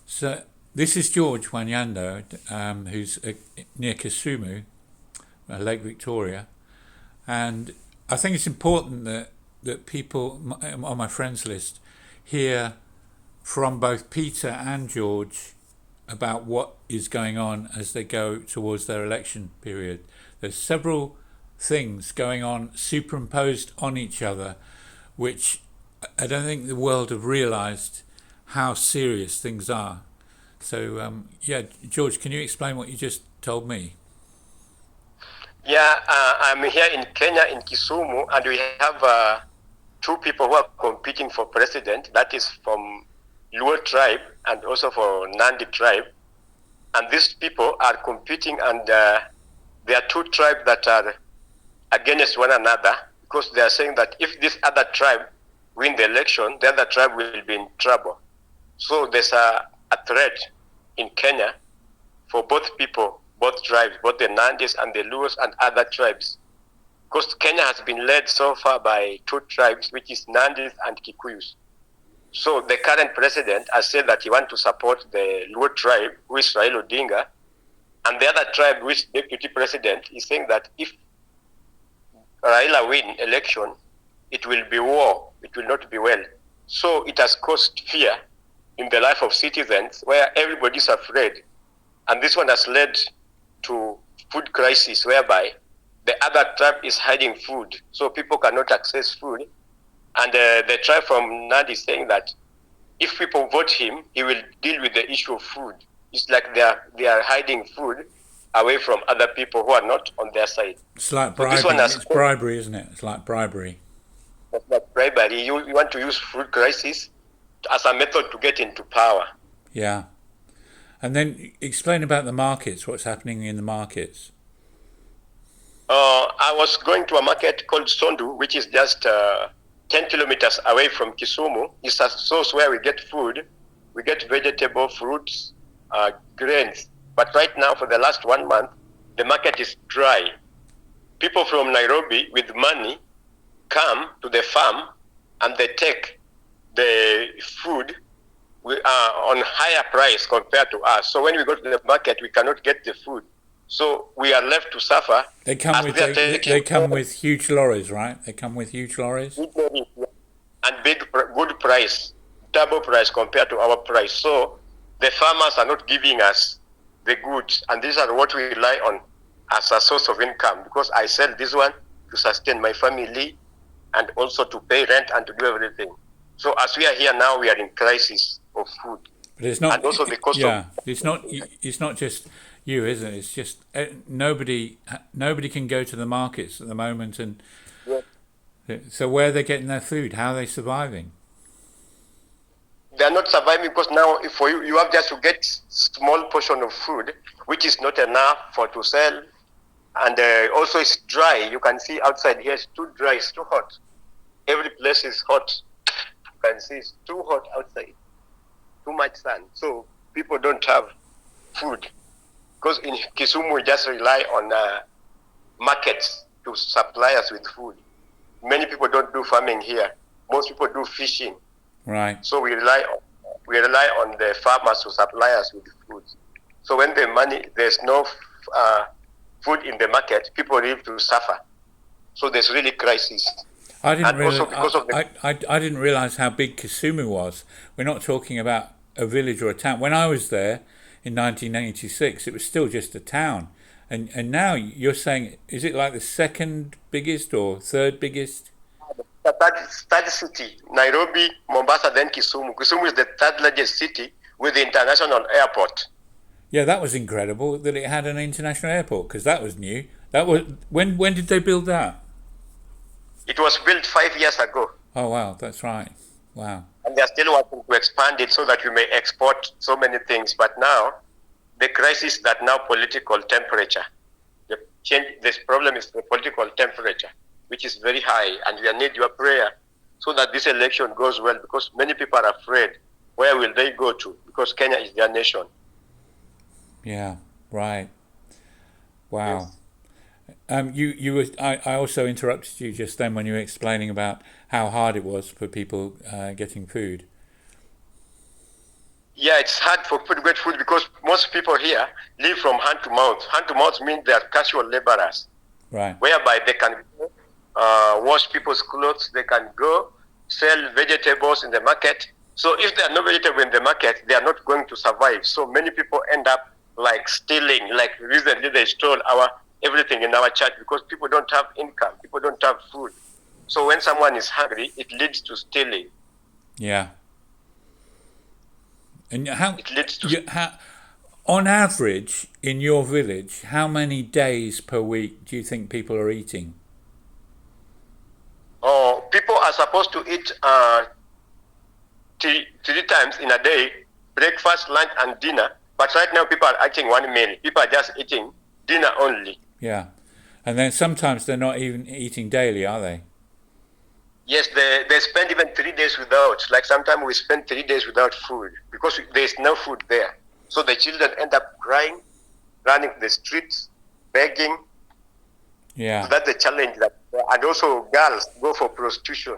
So this is George Wanyando, who's near Kisumu, Lake Victoria, and I think it's important that people on my friends list hear from both Peter and George about what is going on as they go towards their election period. There's several things going on superimposed on each other, which I don't think the world have realised how serious things are. So, yeah, George, can you explain what you just told me? Yeah, I'm here in Kenya, in Kisumu, and we have two people who are competing for president. That is from Luo tribe and also for Nandi tribe. And these people are competing, and there are two tribes that are against one another because they are saying that if this other tribe win the election, the other tribe will be in trouble. So there's a threat in Kenya for both people, both tribes, both the Nandis and the Luos and other tribes. Because Kenya has been led so far by two tribes, which is Nandis and Kikuyus. So the current president has said that he wants to support the Luo tribe, who is Raila Odinga, and the other tribe, which deputy president, is saying that if Raila win election, it will be war. It will not be well. So it has caused fear in the life of citizens where everybody is afraid. And this one has led to food crisis whereby the other tribe is hiding food. So people cannot access food. And the tribe from Nandi is saying that if people vote him, he will deal with the issue of food. It's like they are hiding food away from other people who are not on their side. It's like So this bribery. one has It's bribery, isn't it? It's like bribery. like bribery. You want to use food crisis as a method to get into power. Yeah. And then explain about the markets, what's happening in the markets. I was going to a market called Sondu, which is just 10 kilometers away from Kisumu. It's a source where we get food. We get vegetable, fruits, grains. But right now, for the last 1 month, the market is dry. People from Nairobi with money come to the farm and they take the food on higher price compared to us. So when we go to the market, we cannot get the food. So we are left to suffer. They come as with they are they taking come with huge lorries, right? They come with huge lorries. and good price, double price compared to our price. So the farmers are not giving us the goods, and these are what we rely on as a source of income because I sell this one to sustain my family and also to pay rent and to do everything. So as we are here now, we are in crisis of food, But it's not. and also the cost of Yeah, it's not. It's not just you, is it? It's just nobody. Nobody can go to the markets at the moment, and so where are they getting their food? How are they surviving? they are not surviving because now if for you, you have just to get small portion of food, which is not enough for to sell, and also it's dry. You can see outside here it's too dry, it's too hot. Every place is hot. You can see it's too hot outside, too much sun. So people don't have food because in Kisumu we just rely on markets to supply us with food. Many people don't do farming here. Most people do fishing. Right. So we rely on the farmers to supply us with food. So when there's no food in the market, people live to suffer. So there's really crisis. I didn't And also realize. because of the I didn't realize how big Kisumu was. We're not talking about a village or a town. When I was there in 1986, it was still just a town. And now you're saying, is it like the second biggest or third biggest? third city, Nairobi, Mombasa, then Kisumu. Kisumu is the third largest city with the international airport. Yeah, that was incredible that it had an international airport because that was new. That was when did they build that? It was built 5 years ago. Oh wow, that's right. Wow. And they are still working to expand it so that we may export so many things. But now, the crisis that now political temperature. This problem is the political temperature, which is very high, and we need your prayer so that this election goes well because many people are afraid. Where will they go to? Because Kenya is their nation. Yeah. Right. Wow. Yes. You were. I also interrupted you just then when you were explaining about how hard it was for people getting food. Yeah, it's hard for people to get food because most people here live from hand to mouth. Hand to mouth means they are casual laborers, Right. whereby they can go, wash people's clothes, they can go sell vegetables in the market. So if there are no vegetable in the market, they are not going to survive. So many people end up like stealing. Like recently, they stole our everything in our church because people don't have income, people don't have food. So when someone is hungry, it leads to stealing. Yeah. And how, It leads to on average, in your village, how many days per week do you think people are eating? people are supposed to eat three times in a day: breakfast, lunch, and dinner. But right now, people are eating one meal. People are just eating dinner only. Yeah. And then sometimes they're not even eating daily, are they? Yes, they spend even 3 days without. Like sometimes we spend 3 days without food because there's no food there. So the children end up crying, running the streets, begging. Yeah. So that's the challenge. And also girls go for prostitution.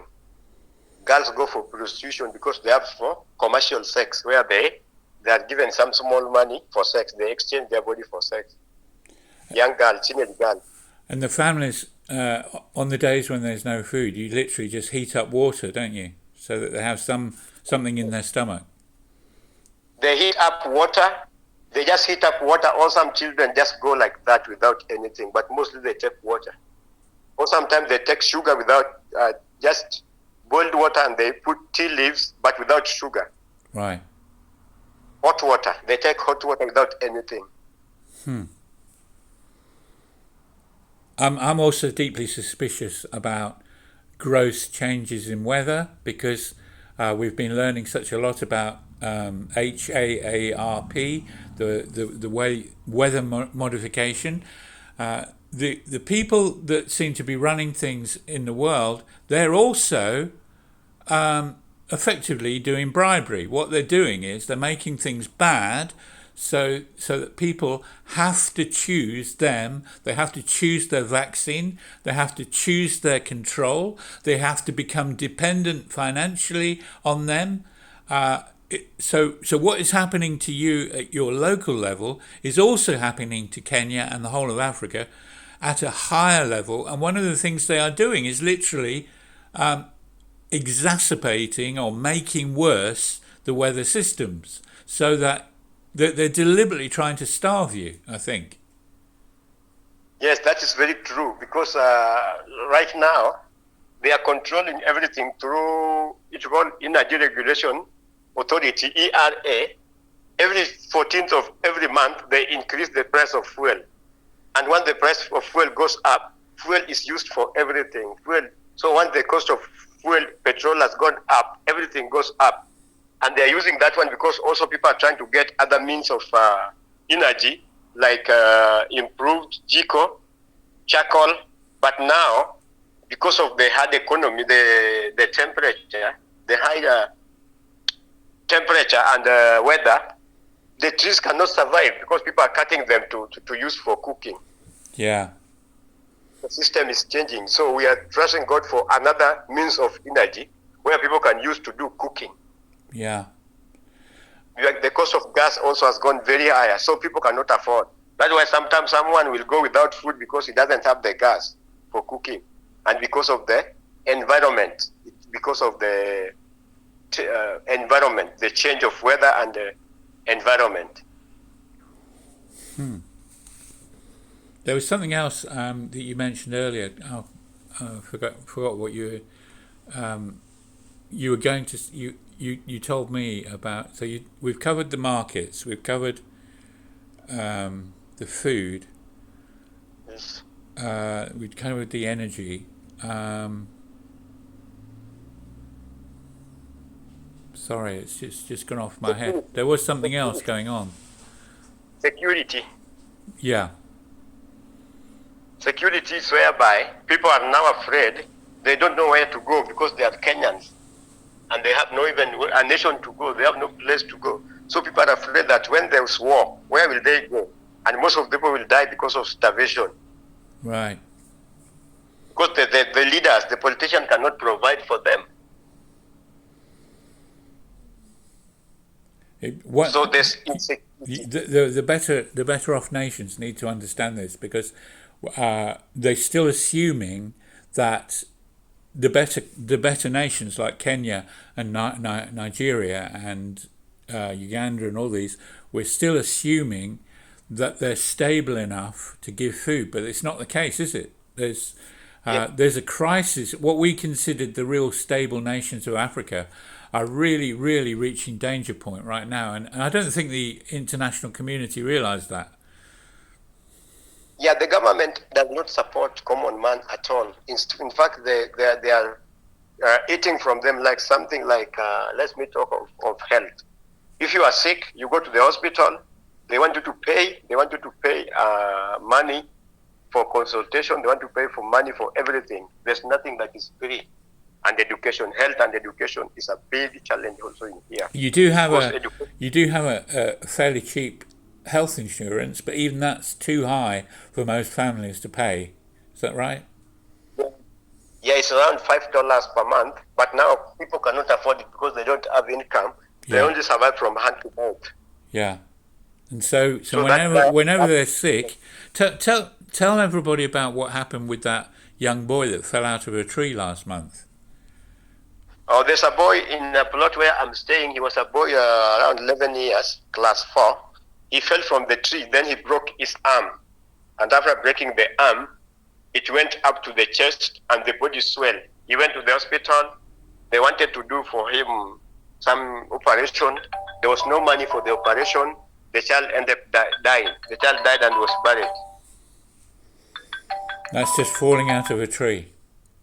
Girls go for prostitution because they have for commercial sex, where they are given some small money for sex. They exchange their body for sex. Young girl, teenage girl. And the families, on the days when there's no food, you literally just heat up water, don't you? So that they have something in their stomach. They heat up water. They just heat up water, or some children just go like that without anything. But mostly they take water. Or sometimes they take sugar without, just boiled water, and they put tea leaves, but without sugar. Right. Hot water. They take hot water without anything. I'm also deeply suspicious about gross changes in weather because we've been learning such a lot about HAARP, the way weather modification. The people that seem to be running things in the world, they're also effectively doing bribery. What they're doing is they're making things bad so that people have to choose them. They have to choose their vaccine. They have to choose their control. They have to become dependent financially on them. So what is happening to you at your local level is also happening to Kenya and the whole of Africa at a higher level. And one of the things they are doing is literally exacerbating or making worse the weather systems so that they're deliberately trying to starve you, I think. Yes, that is very true because right now they are controlling everything through it's called Energy Regulation Authority, ERA. Every 14th of every month they increase the price of fuel. And when the price of fuel goes up, fuel is used for everything. So once the cost of fuel, petrol has gone up, everything goes up. And they're using that one because also people are trying to get other means of energy, like improved GECO, charcoal. But now, because of the hard economy, the temperature, the high temperature and weather, the trees cannot survive because people are cutting them to use for cooking. Yeah. The system is changing. So we are trusting God for another means of energy where people can use to do cooking. Yeah. The cost of gas also has gone very high, so people cannot afford. That's why sometimes someone will go without food because he doesn't have the gas for cooking. And because of the environment, because of the environment, the change of weather and the environment. There was something else that you mentioned earlier. Forgot what you were going to. You told me about. So we've covered the markets. We've covered the food. Yes. We've covered the energy. Sorry, it's just gone off my head. There was something else going on. Security. Yeah. Security is whereby people are now afraid. They don't know where to go because they are Kenyans. And they have no even a nation to go. They have no place to go. So people are afraid that when there's war, where will they go? And most of them will die because of starvation. Right. Because the leaders, the politicians cannot provide for them. So there's the better off nations need to understand this, because they're still assuming that the better nations like Kenya and Nigeria and Uganda and all these, we're still assuming that they're stable enough to give food, but it's not the case, is it? There's a crisis. What we considered the real stable nations of Africa are really, really reaching danger point right now, and I don't think the international community realised that. Yeah, the government does not support common man at all. In fact, they are eating from them like something like, let me talk of health. If you are sick, you go to the hospital, they want you to pay money for consultation, they want to pay for money for everything. There's nothing that is free. And education, health and education is a big challenge also in here. You do have a fairly cheap health insurance, but even that's too high for most families to pay. Is that right? Yeah, it's around $5 per month, but now people cannot afford it because they don't have income. They only survive from hand to mouth. Yeah, and so whenever they're sick, tell everybody about what happened with that young boy that fell out of a tree last month. Oh, there's a boy in a plot where I'm staying. He was a boy around 11 years, class 4. He fell from the tree, then he broke his arm. And after breaking the arm, it went up to the chest and the body swelled. He went to the hospital. They wanted to do for him some operation. There was no money for the operation. The child ended up dying. The child died and was buried. That's just falling out of a tree,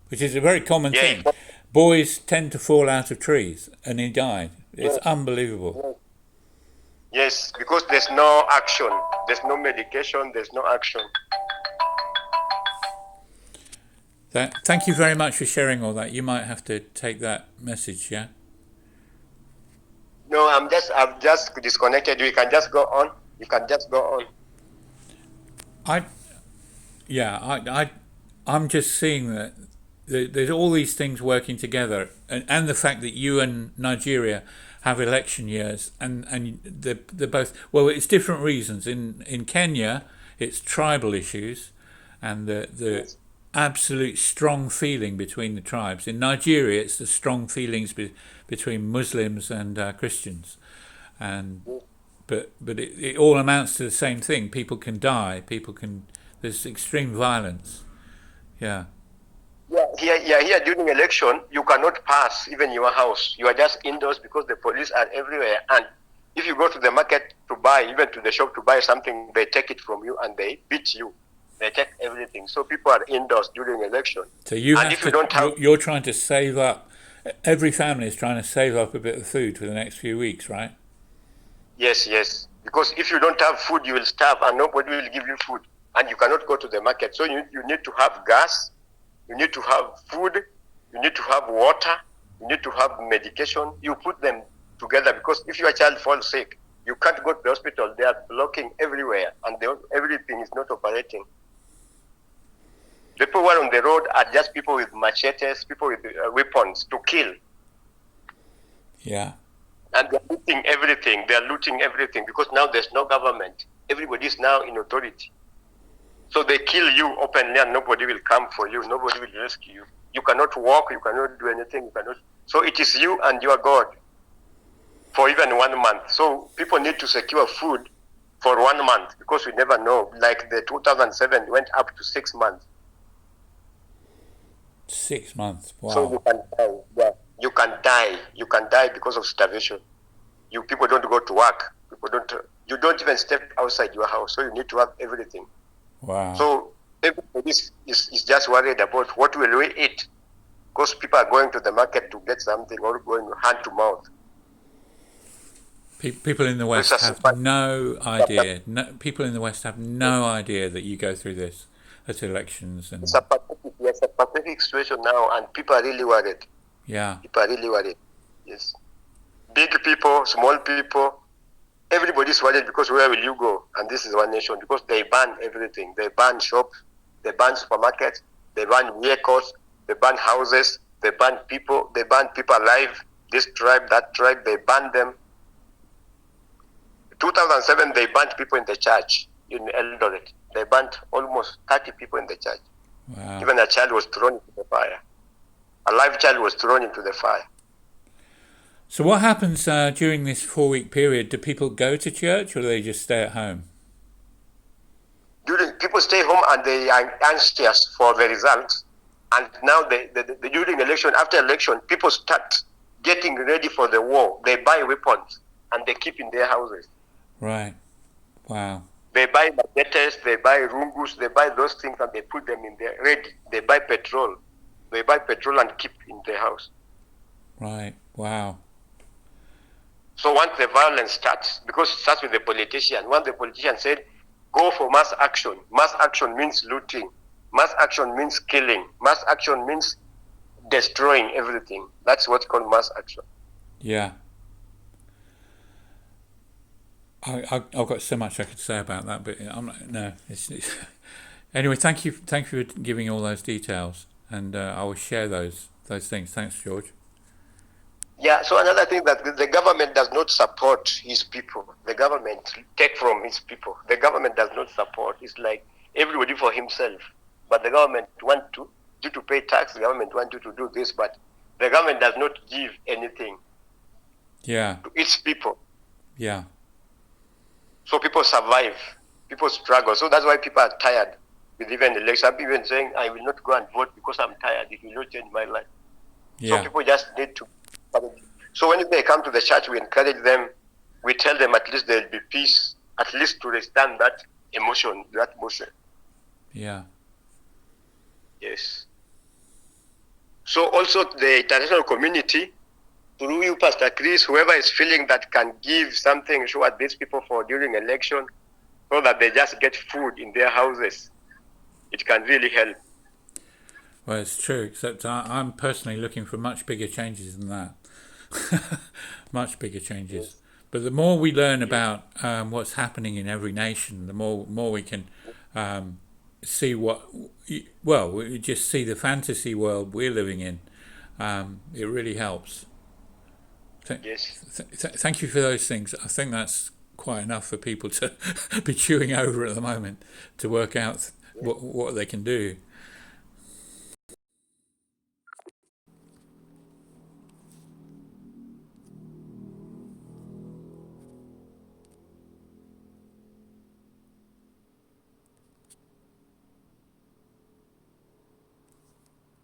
which is a very common thing. Boys tend to fall out of trees, and he died. It's unbelievable. Yes, because there's no action. There's no medication. There's no action. Thank you very much for sharing all that. You might have to take that message, yeah? No, I've just disconnected. You can just go on. I'm just seeing that there's all these things working together, and the fact that you and Nigeria have election years, and they're both, well, it's different reasons. In Kenya, it's tribal issues, and the absolute strong feeling between the tribes. In Nigeria, it's the strong feelings between Muslims and Christians, but it all amounts to the same thing. People can die. There's extreme violence. Yeah. Here during election, you cannot pass even your house. You are just indoors because the police are everywhere. And if you go to the market to buy, even to the shop to buy something, they take it from you and they beat you. They take everything. So people are indoors during election. So you're trying to save up. Every family is trying to save up a bit of food for the next few weeks, right? Yes. Because if you don't have food, you will starve and nobody will give you food. And you cannot go to the market. So you need to have gas. You need to have food, you need to have water, you need to have medication. You put them together because if your child falls sick, you can't go to the hospital. They are blocking everywhere and everything is not operating. The people who are on the road are just people with machetes, people with weapons to kill. Yeah. And they're looting everything because now there's no government. Everybody is now in authority. So they kill you openly and nobody will come for you. Nobody will rescue you. You cannot walk. You cannot do anything. So it is you and your God for even 1 month. So people need to secure food for 1 month because we never know. Like the 2007 went up to 6 months. 6 months. Wow. So you can die. Yeah. You can die because of starvation. People don't go to work. You don't even step outside your house. So you need to have everything. Wow. So everybody is just worried about what will we eat because people are going to the market to get something or going hand to mouth. People in the West have no idea. People in the West have no idea that you go through this at elections. And it's a pathetic situation now, and people are really worried. Yeah. People are really worried. Yes. Big people, small people. Everybody's worried because where will you go? And this is one nation because they ban everything. They ban shops, they ban supermarkets, they ban vehicles, they ban houses, they ban people alive. This tribe, that tribe, they ban them. 2007, they burnt people in the church in Eldoret. They burnt almost 30 people in the church. Wow. Even a child was thrown into the fire. A live child was thrown into the fire. So what happens during this 4-week period? Do people go to church or do they just stay at home? People stay home and they are anxious for the results. And now during election, after election, people start getting ready for the war. They buy weapons and they keep in their houses. Right. Wow. They buy machetes, they buy rungus, they buy those things and they put them in there ready. They buy petrol. They buy petrol and keep in their house. Right. Wow. So once the violence starts, because it starts with the politician, once the politician said, go for mass action means looting. Mass action means killing. Mass action means destroying everything. That's what's called mass action. Yeah. I've got so much I could say about that, but I'm not, no. It's anyway. Thank you for giving all those details, and I will share those things. Thanks, George. Yeah. So another thing that the government does not support his people. The government take from his people. The government does not support. It's like everybody for himself. But the government want you to pay tax. The government want you to do this, but the government does not give anything. Yeah. To its people. Yeah. So people survive, people struggle. So that's why people are tired with even election. Some people saying, I will not go and vote because I'm tired. It will not change my life. Yeah. So people just need to. So when they come to the church, we encourage them. We tell them at least there will be peace, at least to withstand that emotion, that motion. Yeah. Yes. So also the international community, through you, Pastor Chris, whoever is feeling that can give something, show these people for during election, so that they just get food in their houses. It can really help. Well, it's true, except I'm personally looking for much bigger changes than that. Much bigger changes. Yes. But the more we learn about what's happening in every nation, the more we can see we just see the fantasy world we're living in. It really helps. Yes. Thank you for those things. I think that's quite enough for people to be chewing over at the moment to work out what they can do.